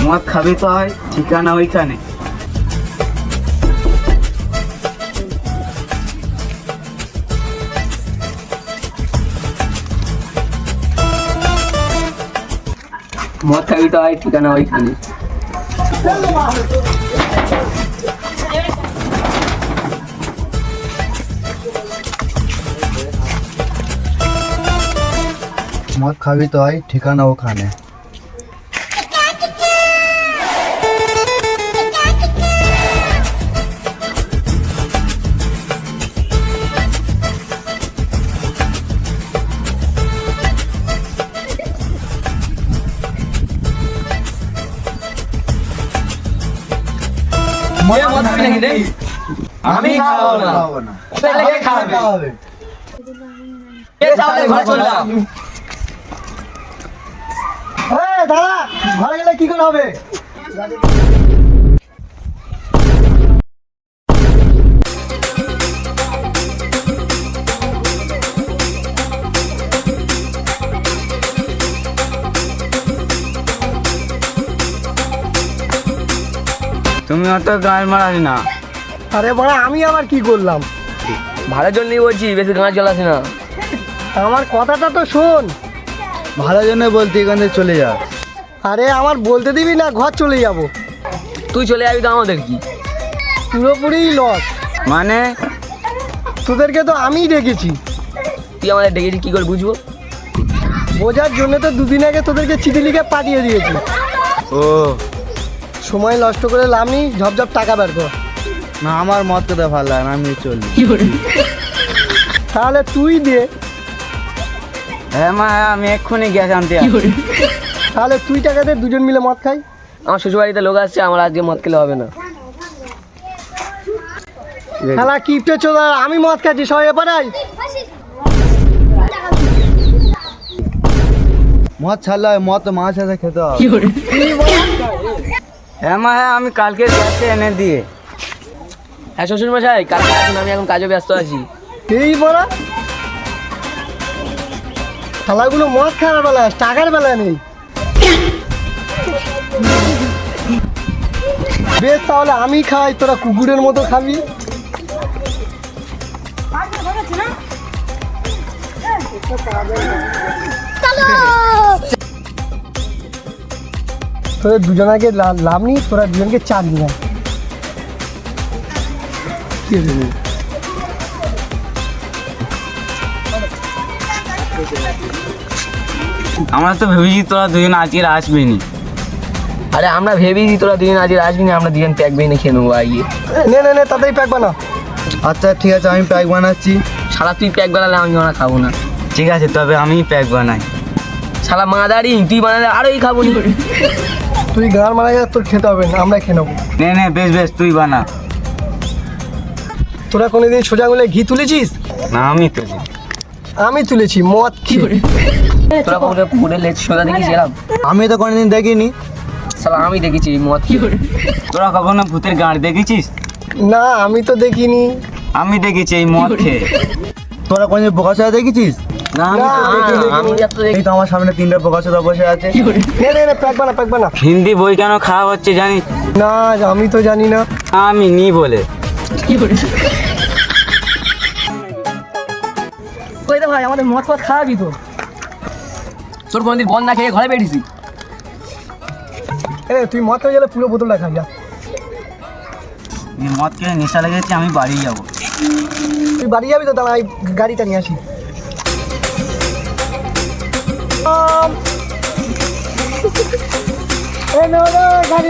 মদ খাবি তো হয়, ঠিকানা ওইখানে। মদ খাবি তো হয়, ঠিকানা ওইখানে। মদ খাবি তো হয়, ঠিকানা ওখানে। আমি খাবো না। খাবে দাদা ঘরে গেলে কি করে হবে? তুমি অত গান মারাস না। আরে বড়া, আমি আবার কি করলাম? ভালোর জন্যই বলছি, বেশি গাঁ চলাস না। আমার কথাটা তো শোন। ভালো জন্য বলতে, এখান থেকে চলে যা। আরে আমার বলতে দিবি না, ঘর চলে যাব। তুই চলে যাবি তো আমাদের কি? পুরোপুরি লস। মানে তোদেরকে তো আমিই ডেকেছি। তুই আমাদের ডেকেছি কি করে বুঝবো? বোঝার জন্য তো দুদিন আগে তোদেরকে চিঠি লিখে পাঠিয়ে দিয়েছি। ও সময় নষ্ট করে লাভ নেই, ঝপঝপ টাকা বের কর। না, আমার মদ খেতে ভালো লাগে না, আমি চলি। তাহলে তুই দে। হ্যাঁ মা, আমি এক্ষুনি গ্যাস আনতে আসি। তাহলে তুই টাকা দে, দুজন মিলে মদ খাই। আমার শ্বশুরবাড়িতে লোক আসছে, আমার আজকে মদ খেলে হবে না। শালা কিপটে চোদা, আমি মদ খাচ্ছি, সবাই এপারাই। মদ ছাড়লে মদ তো মাছ সাথে খেতে হবে। হ্যাঁ মা, হ্যাঁ আমি কালকে গ্যাসে এনে দিয়ে। হ্যাঁ শ্বশুর মশাই, কালকে আসুন, আমি এখন কাজে ব্যস্ত আছি। এই বড়া শালাগুলো মদ খাওয়ার বেলা, টাকার বেলা নেই। বেশ, তাহলে আমি খাই, তোরা কুকুরের মতো খাবি। তোদের দুজনাকে লাভ নেই, তোরা দুজনকে চার দিন। আমরা তো ভেবেছি তোরা দুজন আজকে আসবি নি। আরে আমরা ভেবেছি তোরা দুজন আজকে আসবি না, আমরা দুজন প্যাক বেনে খেয়ে নেবো আইয়ে। নে তাড়াতাড়ি প্যাক বানা। আচ্ছা ঠিক আছে, আমি প্যাক বানাচ্ছি। শালা তুই প্যাক বানালে আমি ওরা খাবো না। ঠিক আছে, তবে আমি প্যাক বানাই। শালা মাদারি, তুই বানালে আরোই খাবো নি। তুই গান মারা গেলে তোর খেতে হবে না, আমরা খেয়ে নেবো। নে বেশ তুই বানা। তোরা কোনোদিন সোজা আঙুলে ঘি তুলেছিস? না, আমি তো আমি তুলেছি মদ খেয়ে। তোরা কখনো পুরে লেজ সোজা দেখেছিলাম? আমি তো কোনোদিন দেখিনি। শালা আমি দেখেছি মদ কি করে। তোরা কখনো ভূতের গাঁড় দেখেছিস? না, আমি তো দেখিনি। আমি দেখেছি এই মদ খেয়ে। তোরা কোনোদিন বোকাচোদা দেখেছিস? না, আমি তো দেখিনি। আমি এত এই তো আমার সামনে তিনটা বোকাচোদা বসে আছে। নে প্যাক বানা। হিন্দি বই কেন খাওয়া হচ্ছে জানিস? না, আমি তো জানি না। আমি নি বলে। কই দে ভাই, আমাদের মদ খাওয়াবি তো? তোর কোনদিন বল না খেয়ে ঘরে বেরিয়েছি? তুই মদ খেয়ে গেলে পুরো বোতলটা খাই যা। মদ খেয়ে নেশা লেগেছে, আমি বাড়ি যাবো। তুই বাড়ি যাবি তো? দাঁড়া, গাড়িটা নিয়ে আসি। গাড়ি